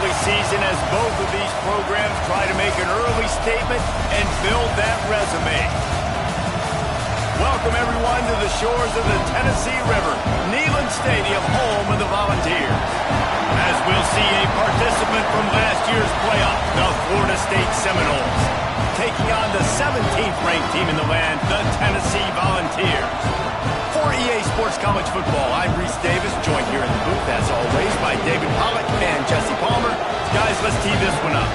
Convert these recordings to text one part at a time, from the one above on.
early season as both of these programs try to make an early statement and build that resume. Welcome, everyone, to the shores of the Tennessee River, Neyland Stadium, home of the Volunteers. As we'll see a participant from last year's playoff, the Florida State Seminoles, taking on the 17th-ranked team in the land, the Tennessee Volunteers. For EA Sports College Football, I'm Reese Davis, joined here in the booth, as always, by David Pollack and Jesse Palmer. Guys, let's tee this one up.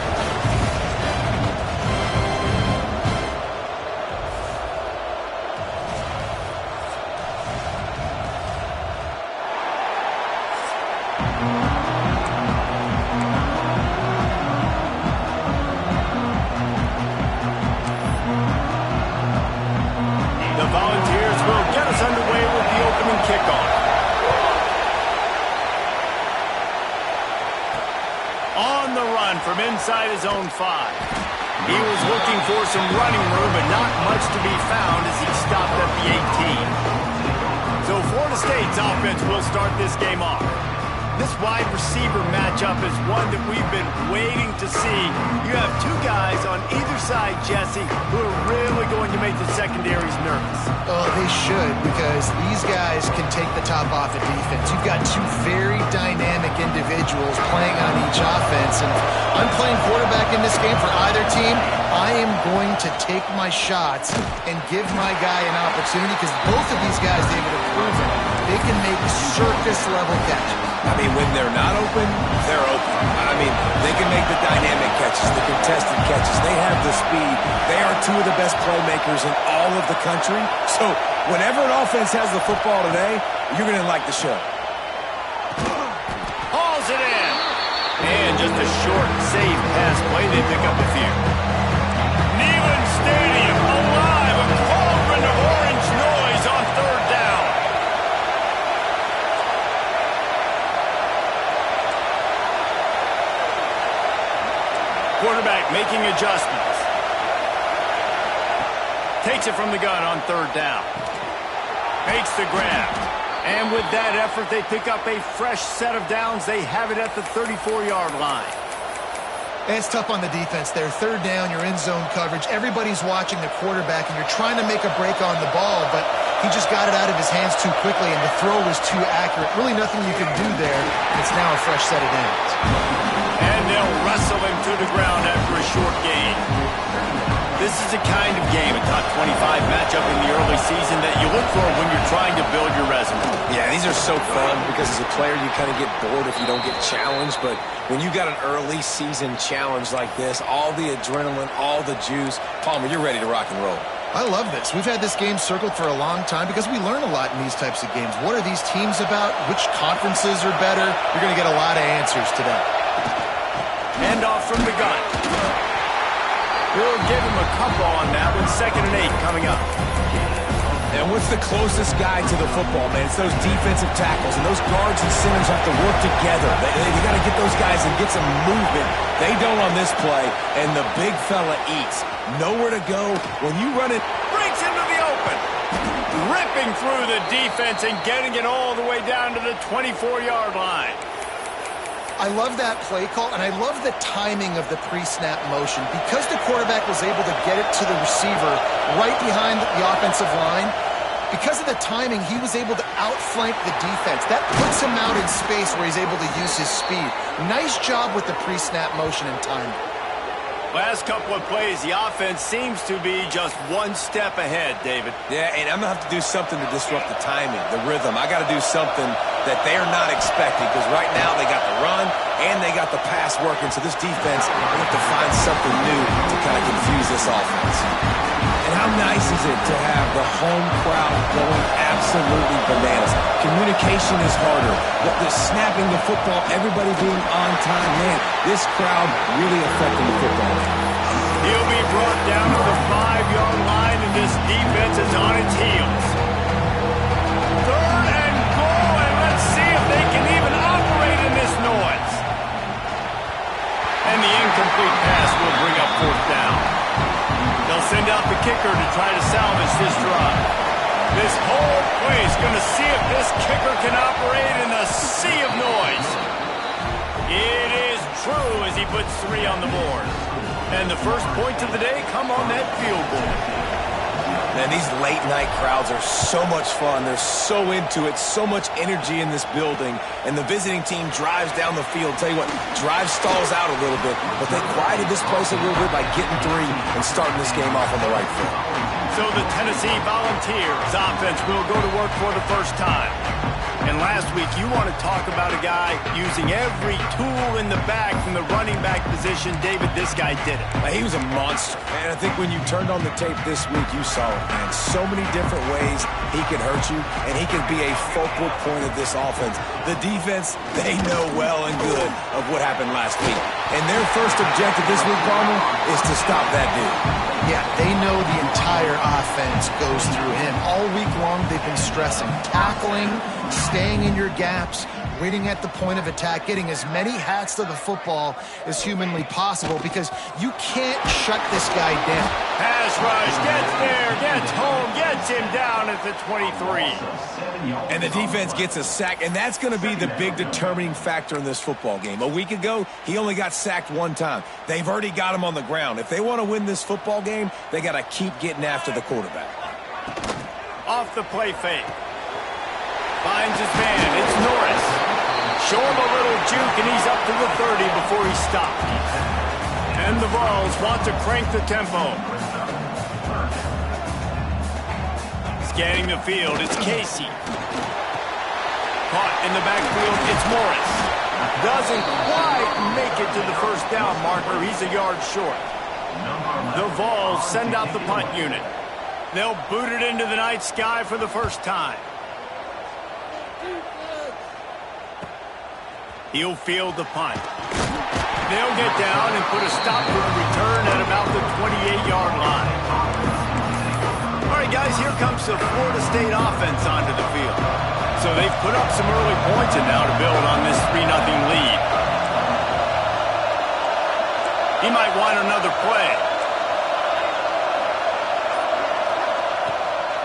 The Volunteers will get us underway with the opening kickoff. On the run from inside his own 5. He was looking for some running room, but not much to be found as he stopped at the 18. So Florida State's offense will start this game off. This wide receiver matchup is one that we've been waiting to see. You have two guys on either side, Jesse, who are really going to make the secondaries nervous. Oh, they should, because these guys can take the top off of defense. You've got two very dynamic individuals playing on each offense, and if I'm playing quarterback in this game for either team, I am going to take my shots and give my guy an opportunity, because both of these guys, David, have proven they can make circus-level catches. I mean, when they're not open, they're open. I mean, they can make the dynamic catches, the contested catches. They have the speed. They are two of the best playmakers in all of the country. So whenever an offense has the football today, you're going to like the show. Hauls it in. And just a short, safe pass play. They pick up a few. Neyland Stadium alive. A cauldron of orange noise on third down. Quarterback making adjustments. Takes it from the gun on third down. Makes the grab. And with that effort, they pick up a fresh set of downs. They have it at the 34-yard line. And it's tough on the defense there. Third down, you're in zone coverage. Everybody's watching the quarterback, and you're trying to make a break on the ball, but he just got it out of his hands too quickly, and the throw was too accurate. Really nothing you can do there. It's now a fresh set of downs. And they'll wrestle him to the ground after a short gain. This is the kind of game, a top 25 matchup in the early season, that you look for when you're trying to build your resume. Yeah, these are so fun because as a player, you kind of get bored if you don't get challenged. But when you got an early season challenge like this, all the adrenaline, all the juice, Palmer, you're ready to rock and roll. I love this. We've had this game circled for a long time because we learn a lot in these types of games. What are these teams about? Which conferences are better? You're going to get a lot of answers today. Hand off from the gun. We'll give him a couple on that one. 2nd and 8 coming up. And what's the closest guy to the football, man? It's those defensive tackles, and those guards and centers have to work together. You got to get those guys and get some movement. They don't on this play, and the big fella eats. Nowhere to go. When you run it, Breaks into the open. Ripping through the defense and getting it all the way down to the 24-yard line. I love that play call, and I love the timing of the pre-snap motion. Because the quarterback was able to get it to the receiver right behind the offensive line, because of the timing, he was able to outflank the defense. That puts him out in space where he's able to use his speed. Nice job with the pre-snap motion and timing. Last couple of plays, the offense seems to be just one step ahead, David. yeah, and I'm going to have to do something to disrupt the timing, the rhythm. I got to do something that they're not expecting, because right now they got the run and they got the pass working. So this defense will have to find something new to kind of confuse this offense. And how nice is it to have the home crowd going absolutely bananas? Communication is harder. The snapping the football, everybody being on time. Man, this crowd really affecting the football. He'll be brought down to the 5-yard line, and this defense is on its heels. 3rd and goal, and let's see if they can even operate in this noise. And the incomplete pass will bring up 4th down. They'll send out the kicker to try to salvage this drive. This whole place going to see if this kicker can operate in the sea of noise. It is true as he puts 3 on the board. And the first points of the day come on that field goal. Man, these late-night crowds are so much fun. They're so into it, so much energy in this building. And the visiting team drives down the field. Tell you what, drive stalls out a little bit, but they quieted this place a little bit by getting 3 and starting this game off on the right foot. So the Tennessee Volunteers offense will go to work for the first time. And last week, you want to talk about a guy using every tool in the bag from the running back position. David, this guy did it. He was a monster. And I think when you turned on the tape this week, you saw it, man. So many different ways he could hurt you, and he could be a focal point of this offense. The defense, they know well and good of what happened last week. And their first objective this week, Palmer, is to stop that dude. Yeah, they know the entire offense goes through him. All week long, they've been stressing tackling, staying in your gaps, waiting at the point of attack, getting as many hats to the football as humanly possible because you can't shut this guy down. Pass rush, gets there, gets home, gets him down at the 23. And the defense gets a sack, and that's going to be the big determining factor in this football game. A week ago, he only got sacked 1 time. They've already got him on the ground. If they want to win this football game, they got to keep getting after the quarterback. Off the play fake. Finds his man. It's Norris. Show him a little juke, and he's up to the 30 before he stopped. And the Vols want to crank the tempo. Scanning the field, it's Casey. Caught in the backfield, it's Morris. Doesn't quite make it to the first down marker. He's a yard short. The Vols send out the punt unit. They'll boot it into the night sky for the first time. He'll field the punt. They'll get down and put a stop to the return at about the 28-yard line. All right, guys, here comes the Florida State offense onto the field. So they've put up some early points and now to build on this 3-0 lead. He might want another play.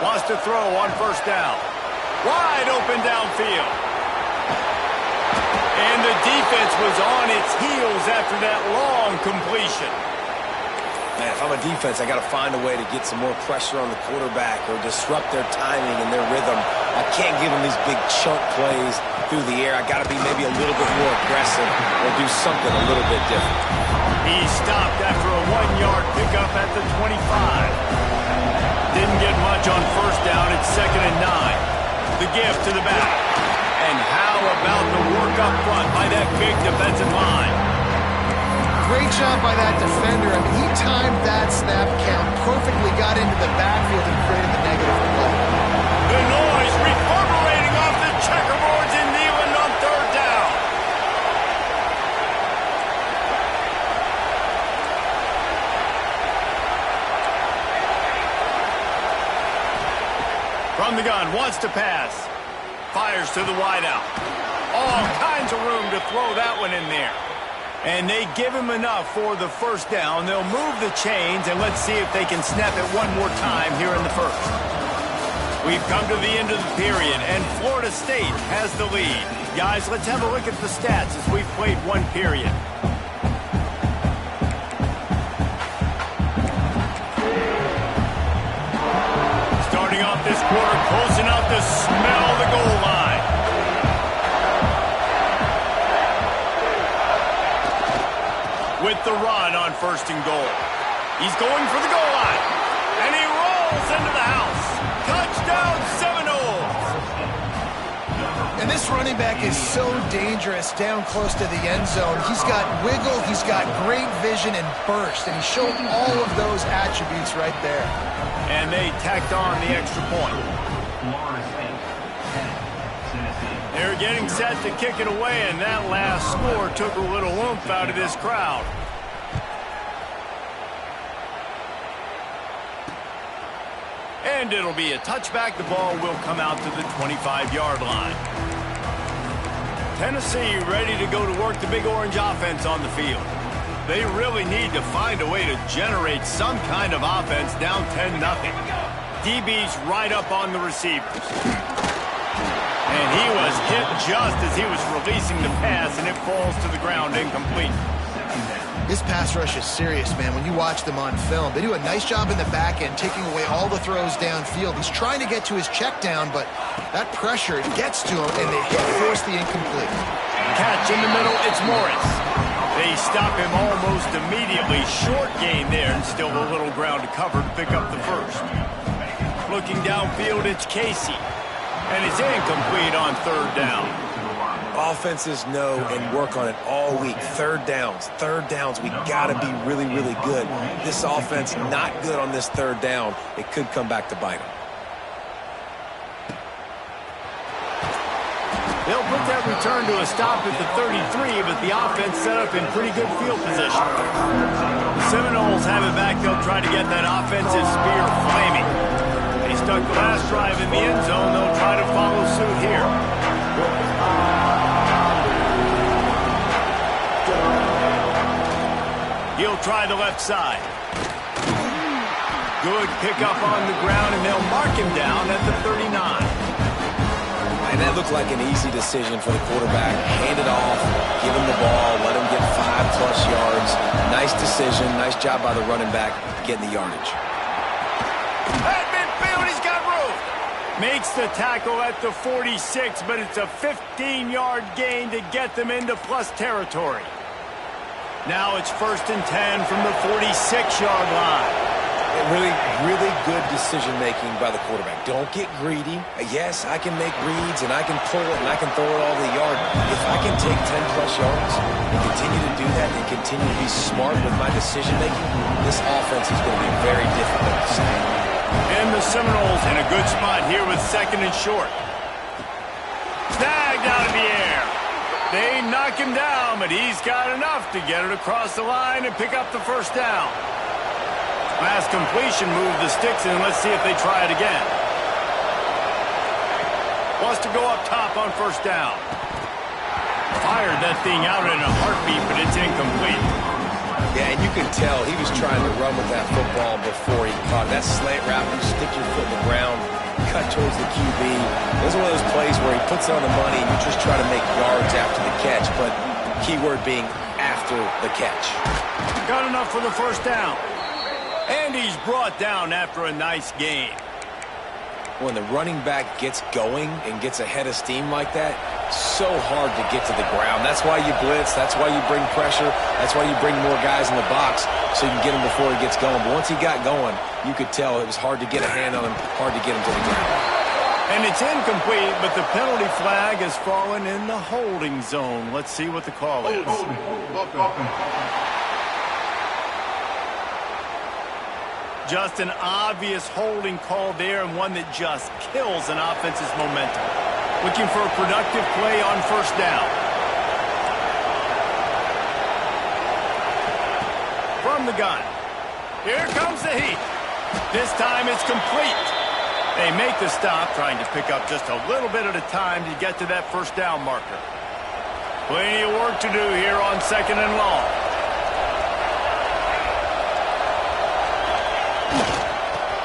Wants to throw on first down. Wide open downfield. And the defense was on its heels after that long completion. Man, if I'm a defense, I got to find a way to get some more pressure on the quarterback or disrupt their timing and their rhythm. I can't give them these big chunk plays through the air. I got to be maybe a little bit more aggressive or do something a little bit different. He stopped after a 1-yard pickup at the 25. Didn't get much on first down. It's 2nd and 9. The gift to the back. And how about the work up front by that big defensive line? Great job by that defender. I mean, he timed that snap count perfectly, got into the backfield and created the negative play. The noise reverberating off the checkerboards in Neyland on 3rd down. From the gun, wants to pass. Fires to the wideout. All kinds of room to throw that one in there. And they give him enough for the first down. They'll move the chains, and let's see if they can snap it one more time here in the first. We've come to the end of the period, and Florida State has the lead. Guys, let's have a look at the stats as we've played 1 period. Starting off this quarter, close enough to smell the goal line. With the run on 1st and goal. He's going for the goal line. And he rolls into the house. Touchdown Seminoles. And this running back is so dangerous down close to the end zone. He's got wiggle, he's got great vision and burst, and he showed all of those attributes right there. And they tacked on the extra point. They're getting set to kick it away, and that last score took a little oomph out of this crowd. And it'll be a touchback. The ball will come out to the 25-yard line. Tennessee ready to go to work the Big Orange offense on the field. They really need to find a way to generate some kind of offense down 10-0. DB's right up on the receivers. And he was hit just as he was releasing the pass, and it falls to the ground incomplete. This pass rush is serious, man. When you watch them on film, they do a nice job in the back end, taking away all the throws downfield. He's trying to get to his check down, but that pressure gets to him, and they force the incomplete. Catch in the middle, it's Morris. They stop him almost immediately. Short gain there, and still a little ground to cover to pick up the first. Looking downfield, it's Casey. And it's incomplete on third down. Offenses know and work on it all week. Third downs. We got to be really, really good. This offense not good on this third down. It could come back to bite them. They'll put that return to a stop at the 33, but the offense set up in pretty good field position. The Seminoles have it back. They'll try to get that offensive spear flaming. They stuck the last drive in the end zone. They'll try to follow suit here. He'll try the left side. Good pickup on the ground, and they'll mark him down at the 39. And that looked like an easy decision for the quarterback. Hand it off, give him the ball, let him get 5+ yards. Nice decision, nice job by the running back getting the yardage. At midfield, he's got room. Makes the tackle at the 46, but it's a 15-yard gain to get them into plus territory. Now it's 1st and 10 from the 46-yard line. Really, really good decision-making by the quarterback. Don't get greedy. Yes, I can make reads, and I can pull it, and I can throw it all the yard. If I can take 10+ yards and continue to do that and continue to be smart with my decision-making, this offense is going to be very difficult to stop. And the Seminoles in a good spot here with 2nd and short. Snagged out of the air. They knock him down, but he's got enough to get it across the line and pick up the first down. Last completion moved the sticks in. Let's see if they try it again. Wants to go up top on first down. Fired that thing out in a heartbeat, but it's incomplete. Yeah, and you can tell he was trying to run with that football before he caught it. That slant route, you stick your foot in the ground, cut towards the QB. This is one of those plays where he puts it on the money and you just try to make yards after the catch, but keyword being after the catch. Got enough for the first down. And he's brought down after a nice gain. When the running back gets going and gets ahead of steam like that, so hard to get to the ground. That's why you blitz. That's why you bring pressure. That's why you bring more guys in the box so you can get him before he gets going. But once he got going, you could tell it was hard to get a hand on him, hard to get him to the ground. And it's incomplete, but the penalty flag has fallen in the holding zone. Let's see what the call is. Just an obvious holding call there, and one that just kills an offense's momentum. Looking for a productive play on first down. From the gun. Here comes the heat. This time it's complete. They make the stop, trying to pick up just a little bit at a time to get to that first down marker. Plenty of work to do here on 2nd and long.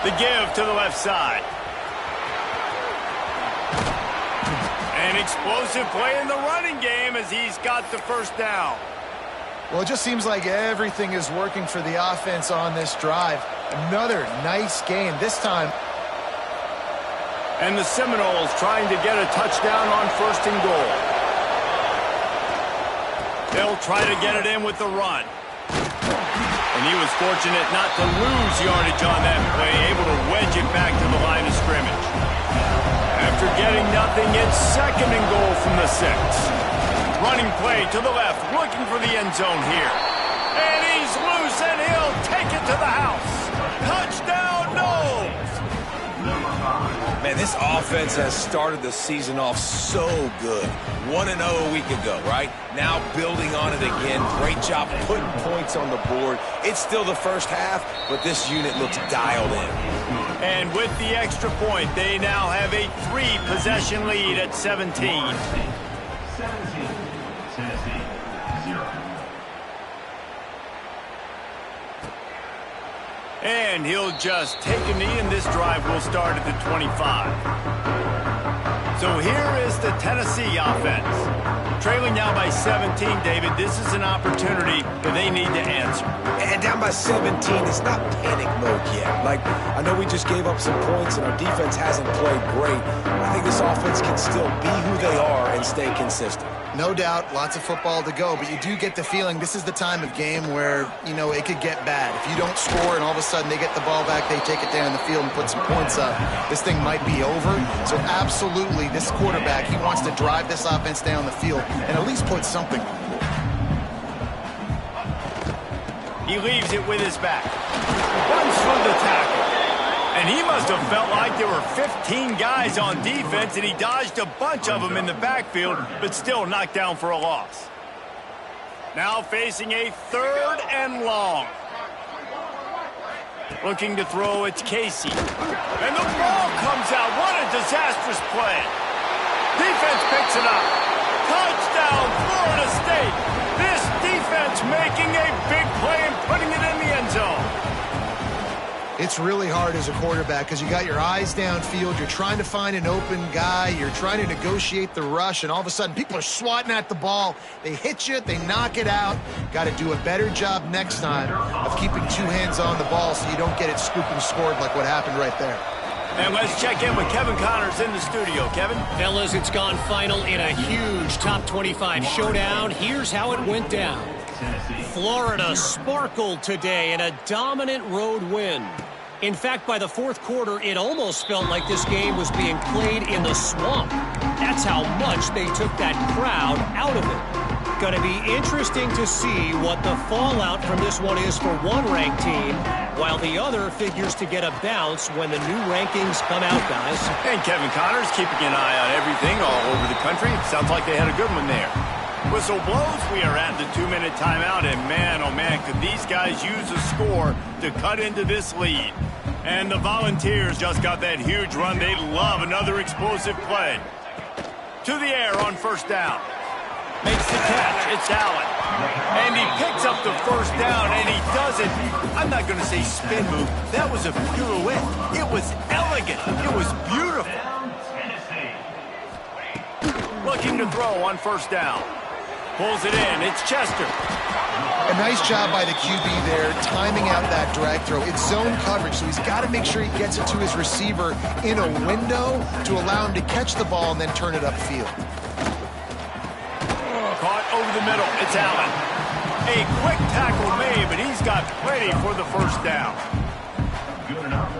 The give to the left side. An explosive play in the running game as he's got the first down. Well, it just seems like everything is working for the offense on this drive. Another nice game, this time. And the Seminoles trying to get a touchdown on 1st and goal. They'll try to get it in with the run. And he was fortunate not to lose yardage on that play, able to wedge it back to the line of scrimmage. After getting nothing, it's 2nd and goal from the 6. Running play to the left, looking for the end zone here. And he's loose, and he'll take it to the house. Touchdown, Noles! Man, this offense has started the season off so good. 1-0 a week ago, right? Now building on it again. Great job putting points on the board. It's still the first half, but this unit looks dialed in. And with the extra point, they now have a 3-possession lead at 17. 17, Tennessee, 0. And he'll just take a knee, and this drive will start at the 25. So here is the Tennessee offense. Trailing now by 17, David. This is an opportunity that they need to answer. And down by 17, it's not panic mode yet. Like, I know we just gave up some points and our defense hasn't played great. I think this offense can still be who they are and stay consistent. No doubt, lots of football to go, but you do get the feeling this is the time of game where, you know, it could get bad. If you don't score and all of a sudden they get the ball back, they take it down the field and put some points up, this thing might be over. So absolutely, this quarterback, he wants to drive this offense down the field and at least put something on it. He leaves it with his back. Runs through the tackle. And he must have felt like there were 15 guys on defense, and he dodged a bunch of them in the backfield, but still knocked down for a loss. Now facing a 3rd and long. Looking to throw, it's Casey. And the ball comes out. What a disastrous play. Defense picks it up. Touchdown, Florida State. This defense making a big play and putting it in the end zone. It's really hard as a quarterback because you got your eyes downfield. You're trying to find an open guy. You're trying to negotiate the rush, and all of a sudden people are swatting at the ball. They hit you. They knock it out. Got to do a better job next time of keeping 2 hands on the ball so you don't get it scooped and scored like what happened right there. And let's check in with Kevin Connors in the studio. Kevin? Fellas, it's gone final in a huge top 25 showdown. Here's how it went down. Florida sparkled today in a dominant road win. In fact, by the 4th quarter, it almost felt like this game was being played in the swamp. That's how much they took that crowd out of it. Going to be interesting to see what the fallout from this one is for one ranked team, while the other figures to get a bounce when the new rankings come out, guys. And Kevin Connors keeping an eye on everything all over the country. Sounds like they had a good one there. Whistle blows, we are at the 2-minute timeout, and man, oh man, could these guys use a score to cut into this lead. And the Volunteers just got that huge run. They love another explosive play. To the air on 1st down. Makes the catch, it's Allen. And he picks up the 1st down, and he does it. I'm not going to say spin move. That was a pirouette. It was elegant. It was beautiful. Looking to throw on 1st down. Pulls it in. It's Chester. A nice job by the QB there, timing out that drag throw. It's zone coverage, so he's got to make sure he gets it to his receiver in a window to allow him to catch the ball and then turn it upfield. Caught over the middle. It's Allen. A quick tackle made, but he's got plenty for the 1st down.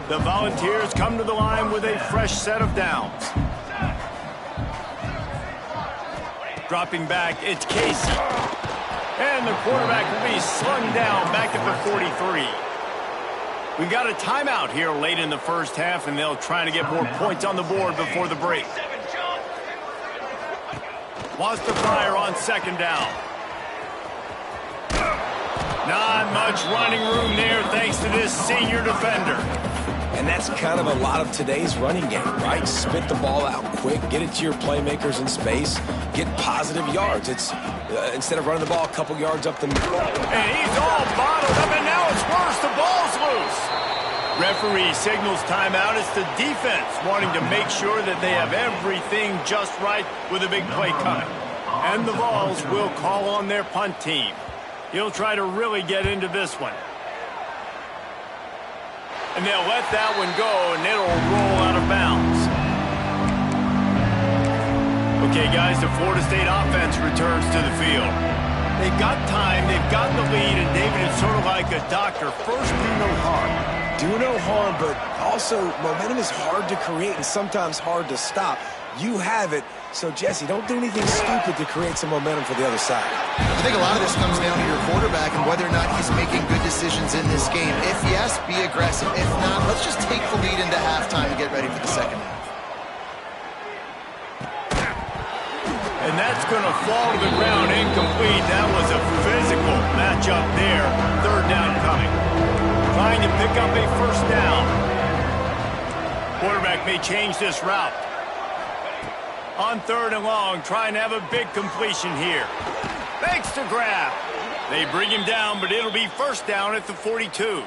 The Volunteers come to the line with a fresh set of downs. Dropping back, it's Casey. And the quarterback will be slung down back at the 43. We've got a timeout here late in the 1st half, and they'll try to get more points on the board before the break. Wants to fire on 2nd down. Not much running room there thanks to this senior defender. And that's kind of a lot of today's running game, right? Spit the ball out quick, get it to your playmakers in space, get positive yards. It's instead of running the ball a couple yards up the middle. And he's all bottled up, and now it's worse. The ball's loose. Referee signals timeout. It's the defense wanting to make sure that they have everything just right with a big play coming. And the Vols will call on their punt team. He'll try to really get into this one. And they'll let that one go, and it'll roll out of bounds. Okay, guys, the Florida State offense returns to the field. They've got time, they've got the lead, and David is sort of like a doctor. First, do no harm. Do no harm, but also momentum is hard to create and sometimes hard to stop. You have it. So, Jesse, don't do anything stupid to create some momentum for the other side. I think a lot of this comes down to your quarterback and whether or not he's making good decisions in this game. If yes, be aggressive. If not, let's just take the lead into halftime and get ready for the 2nd half. And that's going to fall to the ground incomplete. That was a physical matchup there. 3rd down coming. Trying to pick up a 1st down. Quarterback may change this route. On 3rd and long, trying to have a big completion here. Thanks to grab. They bring him down, but it'll be 1st down at the 42.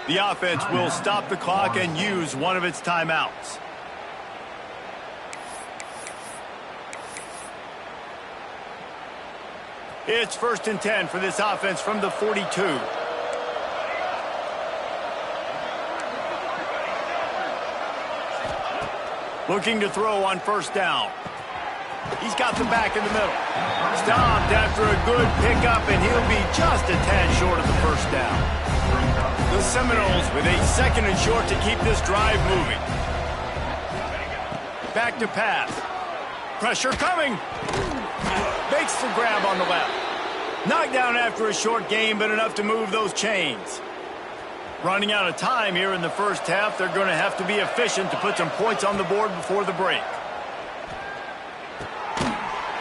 The offense will stop the clock and use one of its timeouts. It's 1st and 10 for this offense from the 42. Looking to throw on 1st down. He's got the back in the middle. Stopped after a good pickup, and he'll be just a tad short of the 1st down. The Seminoles with a 2nd and short to keep this drive moving. Back to pass. Pressure coming. Makes the grab on the left. Knocked down after a short gain, but enough to move those chains. Running out of time here in the 1st half. They're going to have to be efficient to put some points on the board before the break.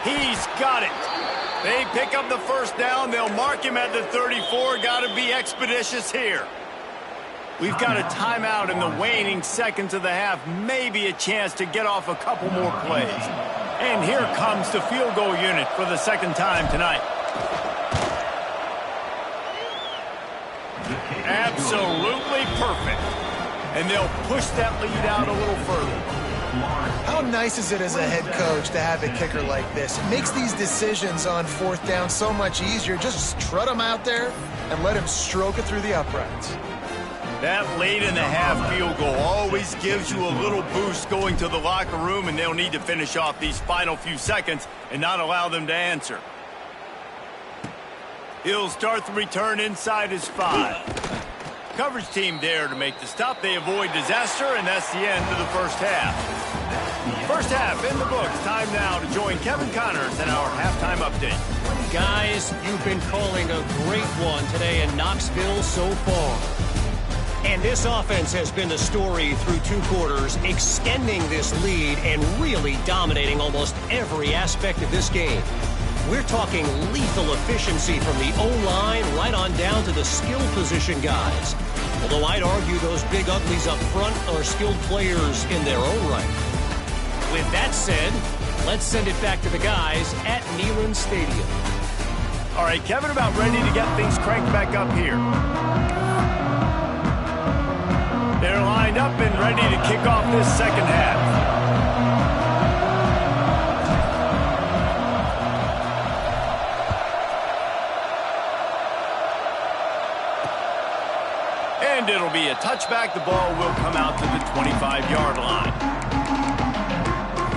He's got it. They pick up the 1st down. They'll mark him at the 34. Got to be expeditious here. We've got a timeout in the waning seconds of the half. Maybe a chance to get off a couple more plays. And here comes the field goal unit for the 2nd time tonight. Absolutely perfect. And they'll push that lead out a little further. How nice is it as a head coach to have a kicker like this? It makes these decisions on 4th down so much easier. Just strut him out there and let him stroke it through the uprights. That late in the half field goal always gives you a little boost going to the locker room, and they'll need to finish off these final few seconds and not allow them to answer. He'll start the return inside his 5. Coverage team there to make the stop. They avoid disaster, and that's the end of the 1st half. 1st half in the books. Time now to join Kevin Connors in our halftime update. Guys, you've been calling a great one today in Knoxville so far. And this offense has been the story through 2 quarters, extending this lead and really dominating almost every aspect of this game. We're talking lethal efficiency from the O-line right on down to the skill position guys. Although I'd argue those big uglies up front are skilled players in their own right. With that said, let's send it back to the guys at Neyland Stadium. All right, Kevin, about ready to get things cranked back up here. They're lined up and ready to kick off this 2nd half. And it'll be a touchback. The ball will come out to the 25-yard line.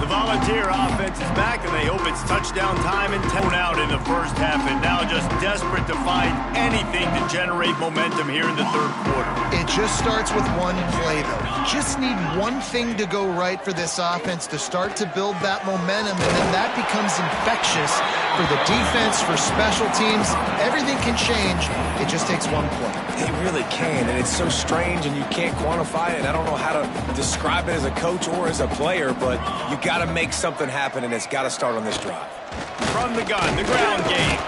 The Volunteer offense is back, and they hope it's touchdown time and 10 out in the 1st half, and now just desperate to find anything to generate momentum here in the 3rd quarter. It just starts with one play, though. You just need one thing to go right for this offense to start to build that momentum, and then that becomes infectious for the defense, for special teams. Everything can change. It just takes one play. It really can, and it's so strange, and you can't quantify it. I don't know how to describe it as a coach or as a player, but you got to make something happen, and it's got to start on this drive. From the gun, the ground game.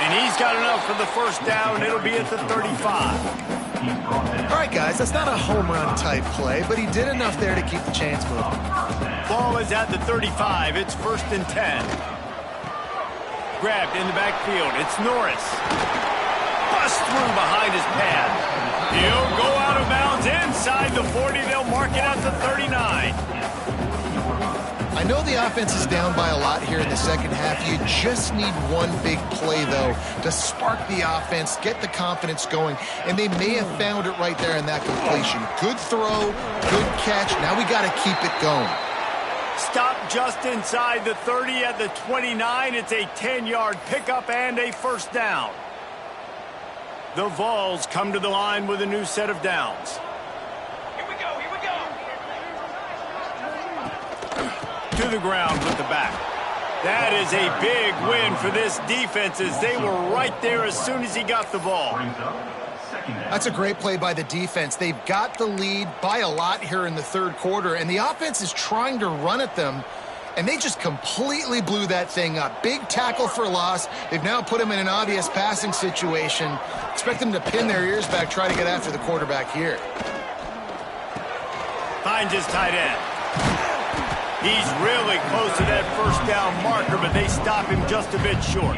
And he's got enough for the 1st down. It'll be at the 35. All right, guys, that's not a home run type play, but he did enough there to keep the chains moving. Ball is at the 35. It's 1st and 10. Grabbed in the backfield. It's Norris. Bust through behind his pad. He'll go out of bounds inside the 40. They'll mark it at the 39. I know the offense is down by a lot here in the 2nd half. You just need one big play, though, to spark the offense, get the confidence going, and they may have found it right there in that completion. Good throw, good catch. Now we got to keep it going. Stop just inside the 30 at the 29. It's a 10-yard pickup and a 1st down. The Vols come to the line with a new set of downs. Here we go, here we go. To the ground with the back. That is a big win for this defense as they were right there as soon as he got the ball. That's a great play by the defense. They've got the lead by a lot here in the 3rd quarter, and the offense is trying to run at them, and they just completely blew that thing up. Big tackle for loss. They've now put him in an obvious passing situation. Expect them to pin their ears back, try to get after the quarterback here. Finds his tight end. He's really close to that 1st down marker, but they stop him just a bit short.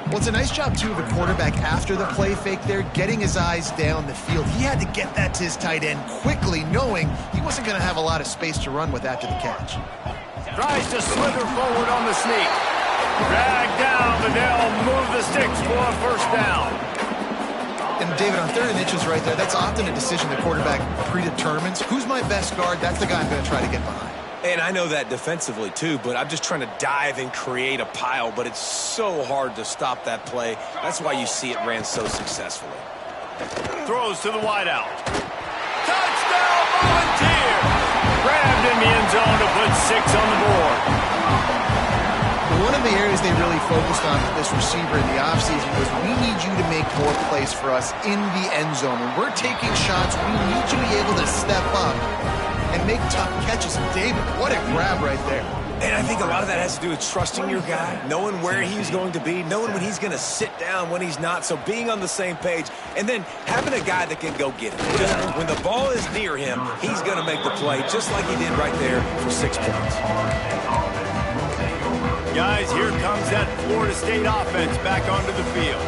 Well, it's a nice job, too, of the quarterback after the play fake there, getting his eyes down the field. He had to get that to his tight end quickly, knowing he wasn't going to have a lot of space to run with after the catch. Tries to slither forward on the sneak. Dragged down, but they'll move the sticks for a first down. And David, on 3rd and inches right there, that's often a decision the quarterback predetermines. Who's my best guard? That's the guy I'm going to try to get behind. And I know that defensively, too, but I'm just trying to dive and create a pile, but it's so hard to stop that play. That's why you see it ran so successfully. Throws to the wideout. Touchdown, Volunteer! Grabbed in the end zone to put 6 on the board. One of the areas they really focused on with this receiver in the offseason was we need you to make more plays for us in the end zone. When we're taking shots, we need you to be able to step up and make tough catches. And David, what a grab right there. And I think a lot of that has to do with trusting your guy, knowing where he's going to be, knowing when he's going to sit down, when he's not. So being on the same page, and then having a guy that can go get it. Just when the ball is near him, he's going to make the play, just like he did right there for 6 points. Guys, here comes that Florida State offense back onto the field.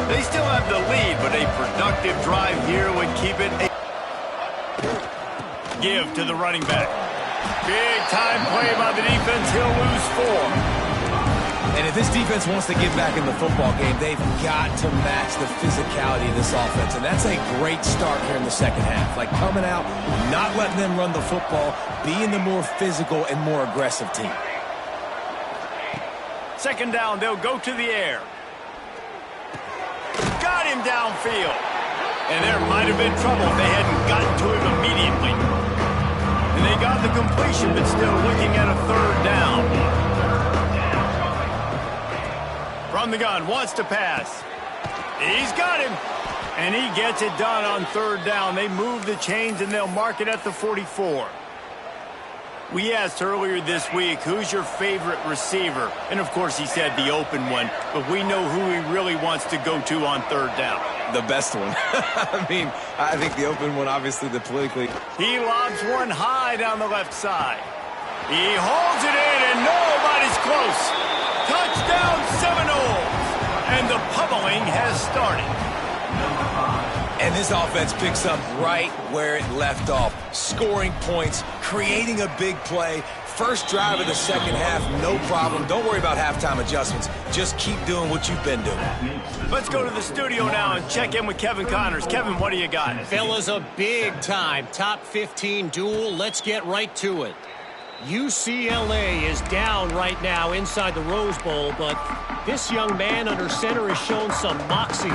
They still have the lead, but a productive drive here would keep it a give to the running back. Big time play by the defense. He'll lose 4. And if this defense wants to get back in the football game, they've got to match the physicality of this offense. And that's a great start here in the second half. Like coming out, not letting them run the football, being the more physical and more aggressive team. Second down, they'll go to the air. Got him downfield. And there might have been trouble if they hadn't gotten to him immediately. And they got the completion, but still looking at a 3rd down. From the gun, wants to pass. He's got him. And he gets it done on 3rd down. They move the chains, and they'll mark it at the 44. We asked earlier this week, who's your favorite receiver? And, of course, he said the open one. But we know who he really wants to go to on 3rd down. The best one. I mean, I think the open one, obviously, the politically. He lobs one high down the left side. He holds it in, and nobody's close. Touchdown, Seminoles. And the pummeling has started. And this offense picks up right where it left off. Scoring points, creating a big play. First drive of the second half, no problem. Don't worry about halftime adjustments. Just keep doing what you've been doing. Let's go to the studio now and check in with Kevin Connors. Kevin, what do you got? Fellas, a big-time top 15 duel. Let's get right to it. UCLA is down right now inside the Rose Bowl, but this young man under center has shown some moxie.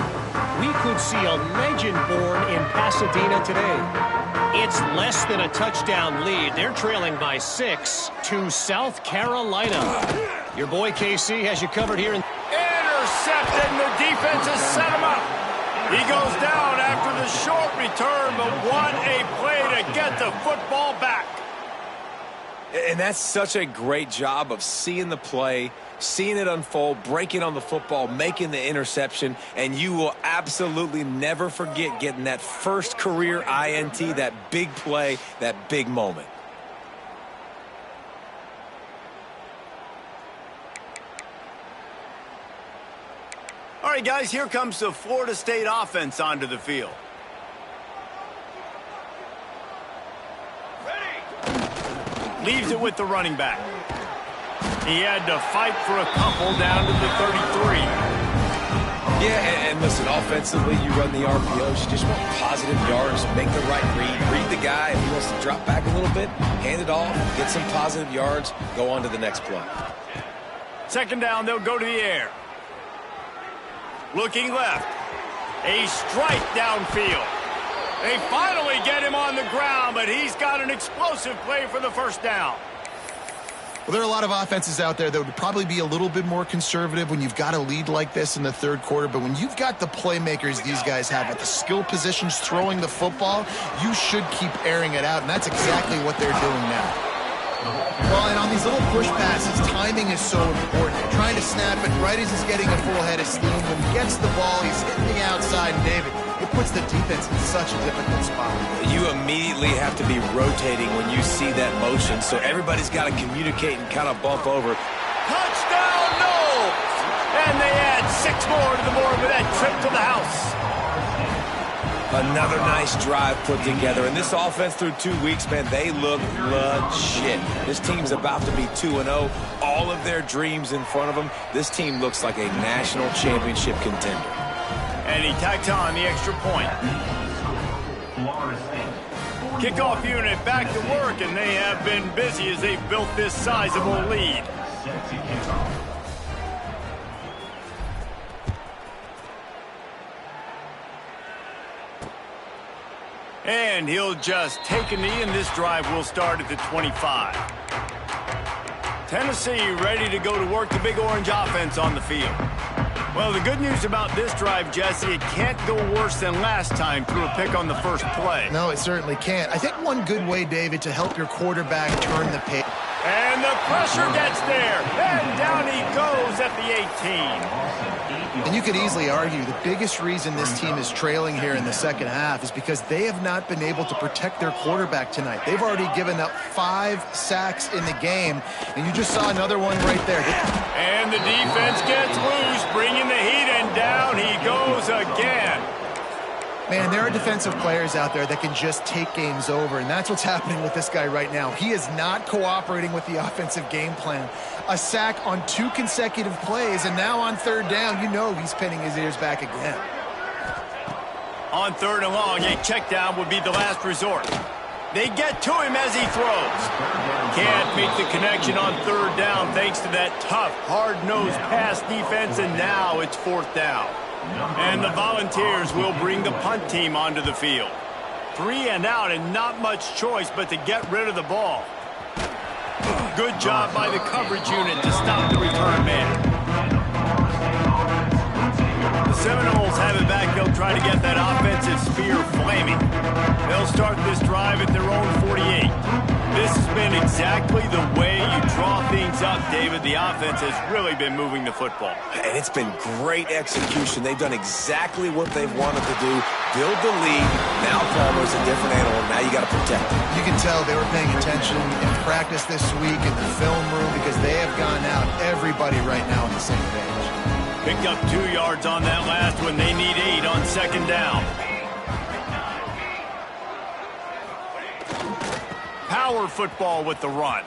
We could see a legend born in Pasadena today. It's less than a touchdown lead. They're trailing by 6 to South Carolina. Your boy KC has you covered here. Intercepted, and the defense has set him up. He goes down after the short return, but what a play to get the football back. And that's such a great job of seeing the play, seeing it unfold, breaking on the football, making the interception, and you will absolutely never forget getting that first career INT, that big play, that big moment. All right, guys, here comes the Florida State offense onto the field. Leaves it with the running back. He had to fight for a couple down to the 33. Yeah, and listen, offensively, you run the RPOs. You just want positive yards, make the right read the guy. If he wants to drop back a little bit, hand it off, get some positive yards, go on to the next play. Second down, they'll go to the air. Looking left. A strike downfield. They finally get him on the ground, but he's got an explosive play for the first down. Well, there are a lot of offenses out there that would probably be a little bit more conservative when you've got a lead like this in the 3rd quarter. But when you've got the playmakers these guys have at the skill positions throwing the football, you should keep airing it out. And that's exactly what they're doing now. Well, and on these little push passes, timing is so important. Trying to snap it right as he's getting a full head of steam. When he gets the ball, he's hitting the outside, and David, it puts the defense in such a difficult spot. You immediately have to be rotating when you see that motion, so everybody's got to communicate and kind of bump over. Touchdown, Noles! And they add 6 more to the board with that trip to the house. Another nice drive put together. And this offense through 2 weeks, man, they look legit. This team's about to be 2-0. All of their dreams in front of them. This team looks like a national championship contender. And he tacked on the extra point. Kickoff unit back to work, and they have been busy as they've built this sizable lead. And he'll just take a knee, and this drive will start at the 25. Tennessee ready to go to work, the Big Orange offense on the field. Well, the good news about this drive, Jesse, it can't go worse than last time through a pick on the first play. No, it certainly can't. I think one good way, David, to help your quarterback turn the page. And the pressure gets there, and down he goes at the 18. And you could easily argue the biggest reason this team is trailing here in the second half is because they have not been able to protect their quarterback tonight. They've already given up 5 sacks in the game, and you just saw another one right there. And the defense gets loose, bringing the heat, and down he goes again. Man, there are defensive players out there that can just take games over, and that's what's happening with this guy right now. He is not cooperating with the offensive game plan. A sack on 2 consecutive plays, and now on third down, you know he's pinning his ears back again. On third and long, a check down would be the last resort. They get to him as he throws. Can't make the connection on third down thanks to that tough, hard-nosed pass defense, and now it's fourth down. And the Volunteers will bring the punt team onto the field. 3 and out, and not much choice but to get rid of the ball. Good job by the coverage unit to stop the return man. The Seminoles have it back. They'll try to get that offensive spear flaming. They'll start this drive at their own 48. This has been exactly the way you draw things up, David. The offense has really been moving the football. And it's been great execution. They've done exactly what they've wanted to do. Build the lead. Now Palmer's a different animal. Now you got to protect him. You can tell they were paying attention in practice this week in the film room because they have gone out, everybody right now on the same page. Picked up 2 yards on that last one. They need 8 on second down. Power football with the run.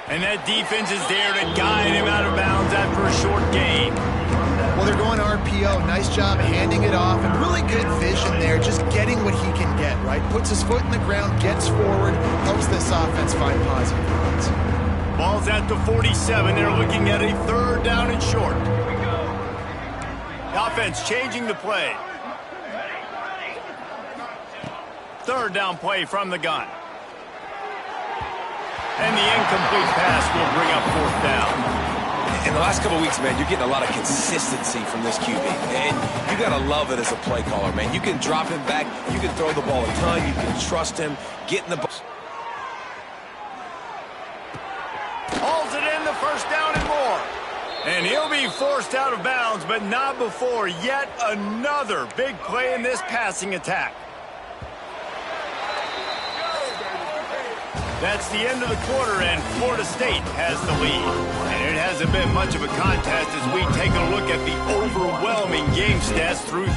And that defense is there to guide him out of bounds after a short gain. Well, they're going RPO. Nice job handing it off, and really good vision there, just getting what he can get, right? Puts his foot in the ground, gets forward, helps this offense find positive runs. Ball's at the 47. They're looking at a third down and short. The offense changing the play. Third down play from the gun. And the incomplete pass will bring up fourth down. In the last couple of weeks, man, you're getting a lot of consistency from this QB. And you got to love it as a play caller, man. You can drop him back. You can throw the ball a ton. You can trust him. Get in the ball. Hauls it in, the first down and more. And he'll be forced out of bounds, but not before yet another big play in this passing attack. That's the end of the quarter, and Florida State has the lead. And it hasn't been much of a contest as we take a look at the overwhelming game stats through 3.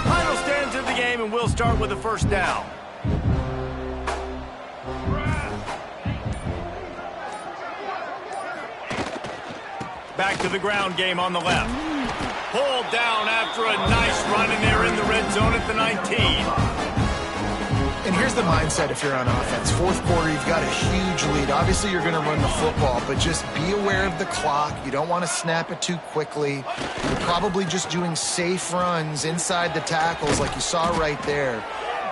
Final stands of the game, and we'll start with the first down. Back to the ground game on the left. Pulled down after a nice run, and they're in the red zone at the 19. And here's the mindset if you're on offense. Fourth quarter, you've got a huge lead. Obviously, you're going to run the football, but just be aware of the clock. You don't want to snap it too quickly. You're probably just doing safe runs inside the tackles like you saw right there.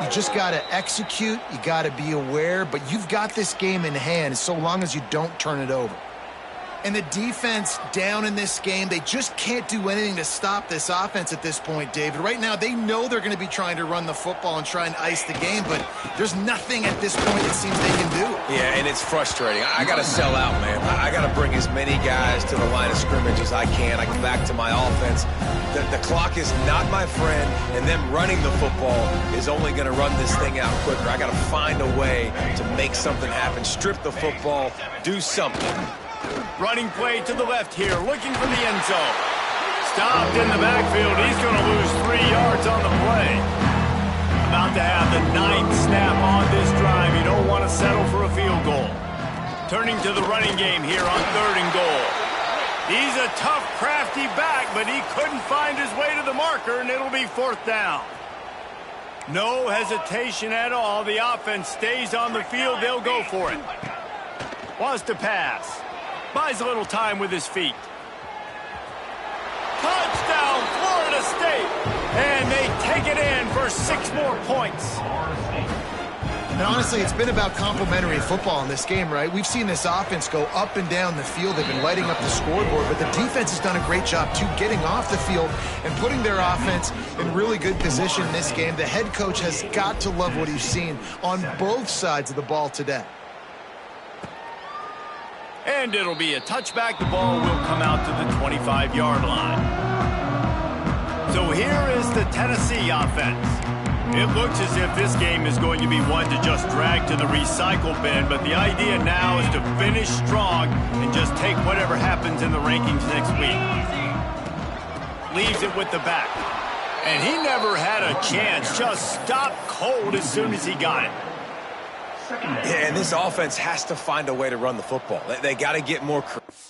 You just got to execute. You got to be aware, but you've got this game in hand so long as you don't turn it over. And the defense down in this game, they just can't do anything to stop this offense at this point, David. Right now, they know they're going to be trying to run the football and try and ice the game, but there's nothing at this point it seems they can do. Yeah, and it's frustrating. I got to sell out, man. I got to bring as many guys to the line of scrimmage as I can. I go back to my offense. The clock is not my friend, and them running the football is only going to run this thing out quicker. I got to find a way to make something happen, strip the football, do something. Running play to the left here, looking for the end zone. Stopped in the backfield. He's going to lose 3 yards on the play. About to have the 9th snap on this drive. You don't want to settle for a field goal. Turning to the running game here on 3rd and goal. He's a tough, crafty back, but he couldn't find his way to the marker, and it'll be 4th down. No hesitation at all. The offense stays on the field. They'll go for it. Wants to pass. Buys a little time with his feet. Touchdown, Florida State. And they take it in for 6 more points. And honestly, it's been about complementary football in this game, right? We've seen this offense go up and down the field. They've been lighting up the scoreboard, but the defense has done a great job, too, getting off the field and putting their offense in really good position in this game. The head coach has got to love what he's seen on both sides of the ball today. And it'll be a touchback. The ball will come out to the 25-yard line. So here is the Tennessee offense. It looks as if this game is going to be one to just drag to the recycle bin, but the idea now is to finish strong and just take whatever happens in the rankings next week. Leaves it with the back. And he never had a chance. Just stopped cold as soon as he got it. Yeah, and this offense has to find a way to run the football. They got to get more creative.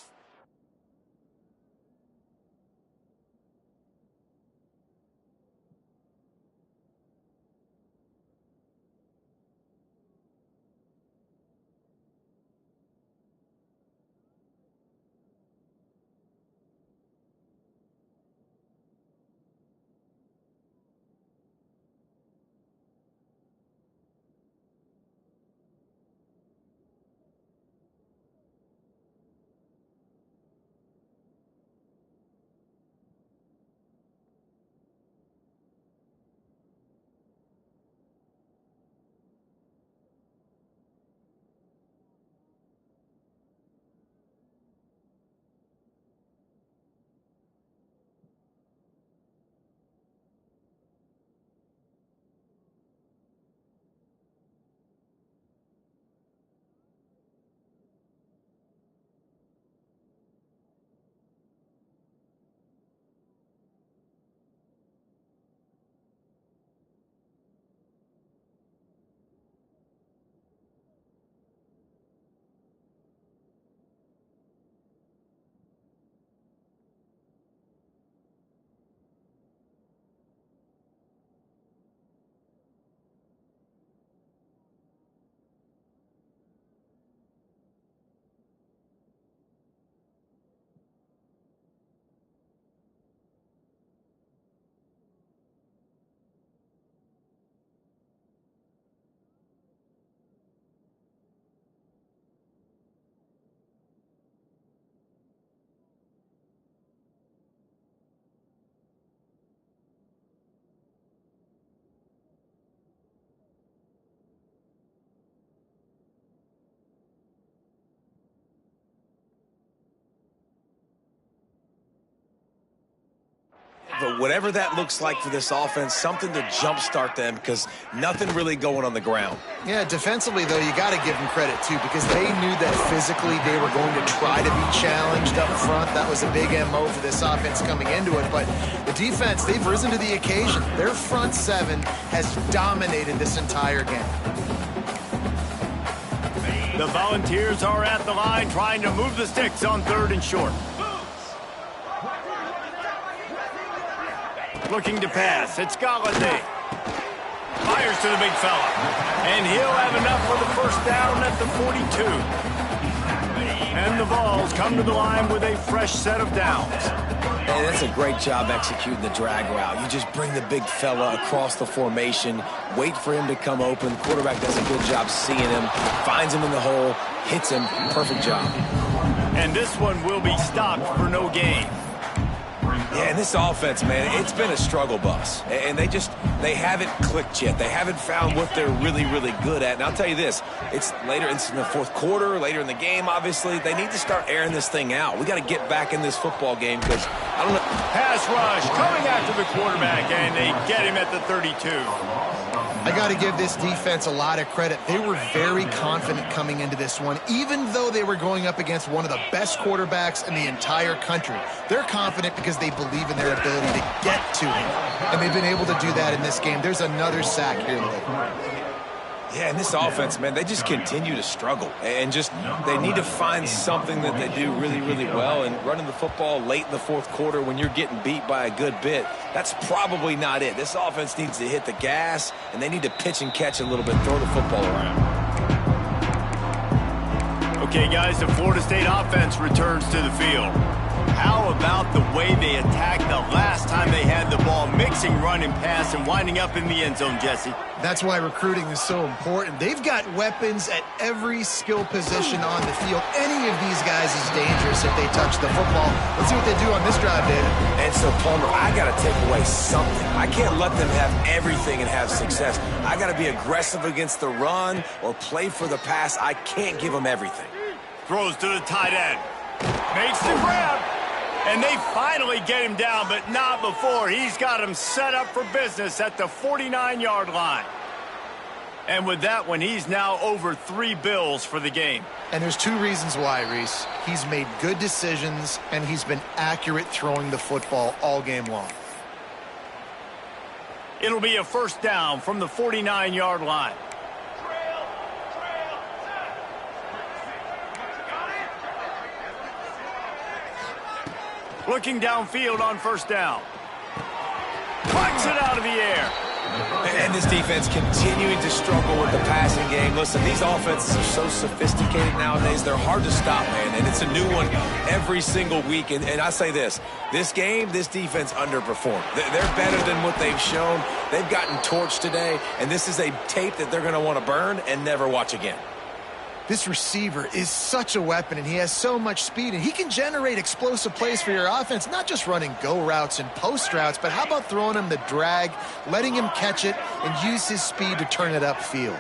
But whatever that looks like for this offense, something to jumpstart them because nothing really going on the ground. Yeah, defensively, though, you got to give them credit, too, because they knew that physically they were going to try to be challenged up front. That was a big MO for this offense coming into it. But the defense, they've risen to the occasion. Their front 7 has dominated this entire game. The Volunteers are at the line trying to move the sticks on 3rd and short. Looking to pass. It's Galladay. Fires to the big fella. And he'll have enough for the 1st down at the 42. And the Vols come to the line with a fresh set of downs. And that's a great job executing the drag route. You just bring the big fella across the formation, wait for him to come open. The quarterback does a good job seeing him, finds him in the hole, hits him. Perfect job. And this one will be stopped for no gain. Yeah, and this offense, man, it's been a struggle bus. And they haven't clicked yet. They haven't found what they're really, really good at. And I'll tell you this, it's in the 4th quarter, later in the game, obviously. They need to start airing this thing out. We got to get back in this football game because, I don't know. Pass rush coming after the quarterback, and they get him at the 32. I got to give this defense a lot of credit. They were very confident coming into this one, even though they were going up against one of the best quarterbacks in the entire country. They're confident because they believe in their ability to get to him, and they've been able to do that in this game. There's another sack here later. Yeah, and this offense, man, they just continue to struggle. And just they need to find something that they do really, really well. And running the football late in the fourth quarter when you're getting beat by a good bit, that's probably not it. This offense needs to hit the gas, and they need to pitch and catch a little bit, throw the football around. Okay, guys, the Florida State offense returns to the field. How about the way they attacked the last time they had the ball, mixing run and pass and winding up in the end zone, Jesse? That's why recruiting is so important. They've got weapons at every skill position on the field. Any of these guys is dangerous if they touch the football. Let's see what they do on this drive, David. And so, Palmer, I got to take away something. I can't let them have everything and have success. I got to be aggressive against the run or play for the pass. I can't give them everything. Throws to the tight end. Makes the grab. And they finally get him down, but not before. He's got him set up for business at the 49-yard line. And with that one, he's now over 3 bills for the game. And there's 2 reasons why, Reese. He's made good decisions, and he's been accurate throwing the football all game long. It'll be a first down from the 49-yard line. Looking downfield on first down. Punts it out of the air. And this defense continuing to struggle with the passing game. Listen, these offenses are so sophisticated nowadays. They're hard to stop, man. And it's a new one every single week. And I say this game, this defense underperformed. They're better than what they've shown. They've gotten torched today. And this is a tape that they're going to want to burn and never watch again. This receiver is such a weapon, and he has so much speed, and he can generate explosive plays for your offense, not just running go routes and post routes, but how about throwing him the drag, letting him catch it, and use his speed to turn it upfield.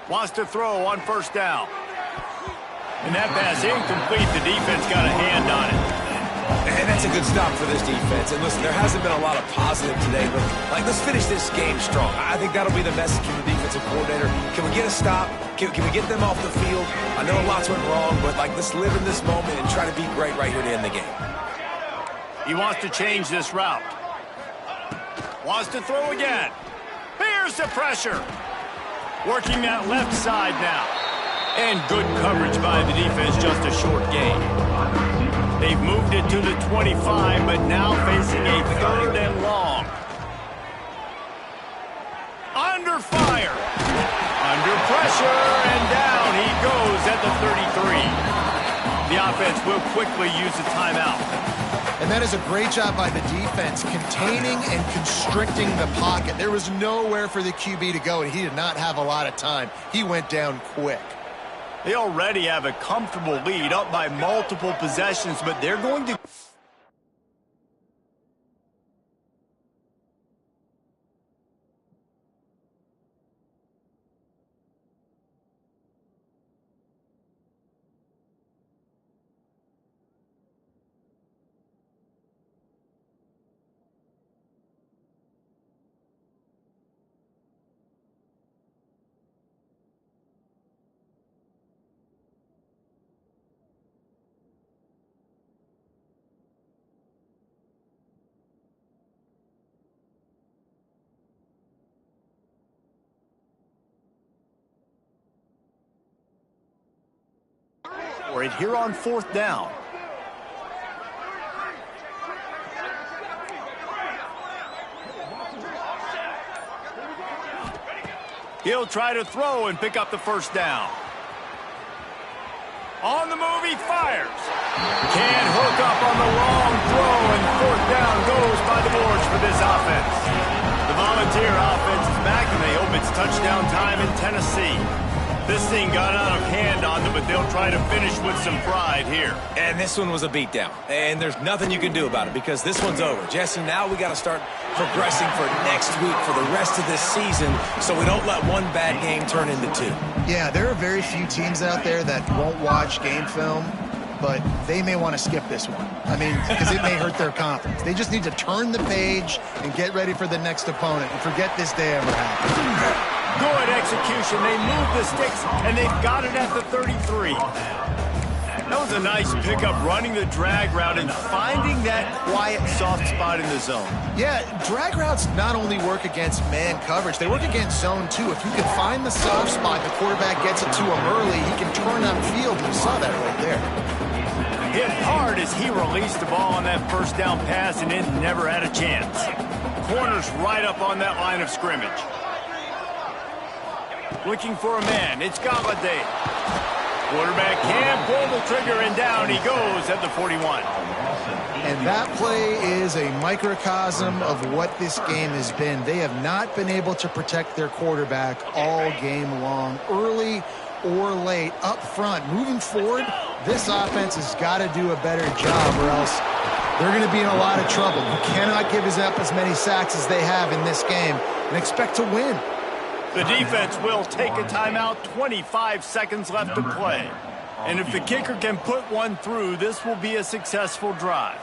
Wants to throw on first down. And that pass incomplete. The defense got a hand on it. And that's a good stop for this defense. And listen, there hasn't been a lot of positive today, but let's finish this game strong. I think that'll be the message from the defensive coordinator. Can we get a stop? Can we get them off the field? I know lots went wrong, but let's live in this moment and try to be great right here to end the game. He wants to change this route. Wants to throw again. Here's the pressure. Working that left side now. And good coverage by the defense, just a short gain. They've moved it to the 25, but now facing a 3rd and long. Under fire. Under pressure, and down he goes at the 33. The offense will quickly use a timeout. And that is a great job by the defense, containing and constricting the pocket. There was nowhere for the QB to go, and he did not have a lot of time. He went down quick. They already have a comfortable lead, up by multiple possessions, but they're going to... Right here on 4th down. He'll try to throw and pick up the first down. On the move, he fires. Can't hook up on the long throw, and 4th down goes by the boards for this offense. The Volunteer offense is back, and they hope it's touchdown time in Tennessee. This thing got out of hand on them, but they'll try to finish with some pride here. And this one was a beatdown. And there's nothing you can do about it because this one's over. Jesse, now we got to start progressing for next week for the rest of this season so we don't let one bad game turn into 2. Yeah, there are very few teams out there that won't watch game film but they may want to skip this one. I mean, because it may hurt their confidence. They just need to turn the page and get ready for the next opponent and forget this day ever happened. Good execution. They move the sticks, and they've got it at the 33. That was a nice pickup, running the drag route and finding that quiet, soft spot in the zone. Yeah, drag routes not only work against man coverage, they work against zone too. If you can find the soft spot, the quarterback gets it to him early, he can turn upfield. You saw that right there. Hit hard as he released the ball on that first down pass and it never had a chance. Corner's right up on that line of scrimmage. Looking for a man. It's Galladay. Quarterback can't pull the trigger, and down he goes at the 41. And that play is a microcosm of what this game has been. They have not been able to protect their quarterback all game long, early or late, up front. Moving forward, this offense has got to do a better job, or else they're going to be in a lot of trouble. You cannot give up as many sacks as they have in this game and expect to win. The defense will take a timeout, 25 seconds left to play. And if the kicker can put one through, this will be a successful drive.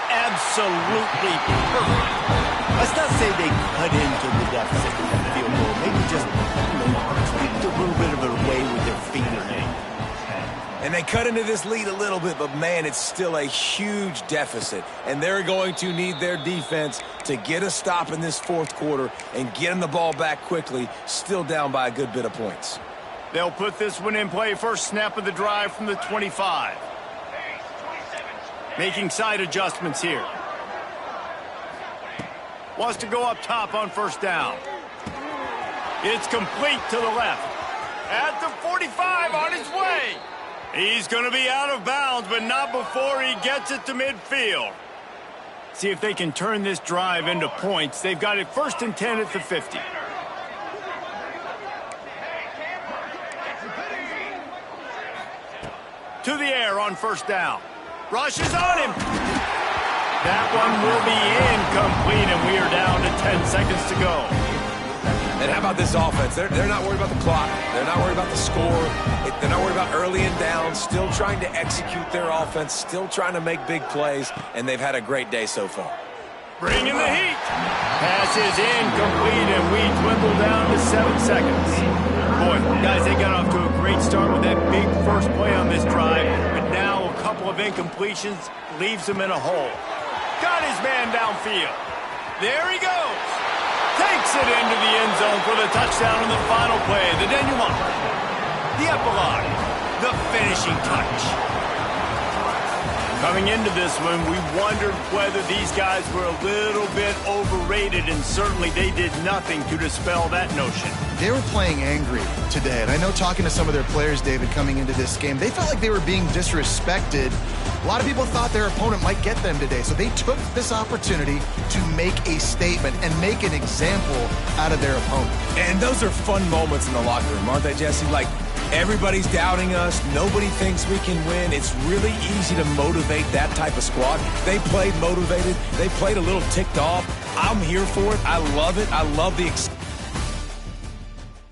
Absolutely perfect. Let's not say they cut into the deficit with that field goal. Maybe just tweaked a little bit of it away with their fingernail. And they cut into this lead a little bit, but, man, it's still a huge deficit. And they're going to need their defense to get a stop in this fourth quarter and get them the ball back quickly, still down by a good bit of points. They'll put this one in play. First snap of the drive from the 25. Making side adjustments here. Wants to go up top on first down. It's complete to the left. At the 45, on his way. He's going to be out of bounds, but not before he gets it to midfield. See if they can turn this drive into points. They've got it 1st and 10 at the 50. To the air on first down. Rush is on him. That one will be incomplete, and we are down to 10 seconds to go. And how about this offense? They're not worried about the clock. They're not worried about the score. They're not worried about early and down. Still trying to execute their offense. Still trying to make big plays. And they've had a great day so far. Bringing the heat. Pass is incomplete, and we dwindle down to 7 seconds. Boy, guys, they got off to a great start with that big first play on this drive. But now a couple of incompletions leaves them in a hole. Got his man downfield. There he goes. Takes it into the end zone for the touchdown on the final play. The denouement. The epilogue. The finishing touch. Coming into this one, we wondered whether these guys were a little bit overrated, and certainly they did nothing to dispel that notion. They were playing angry today, and I know talking to some of their players, David, coming into this game, they felt like they were being disrespected. A lot of people thought their opponent might get them today, so they took this opportunity to make a statement and make an example out of their opponent. And those are fun moments in the locker room, aren't they, Jesse? Like, everybody's doubting us. Nobody thinks we can win. It's really easy to motivate that type of squad. They played motivated. They played a little ticked off. I'm here for it. I love it. I love the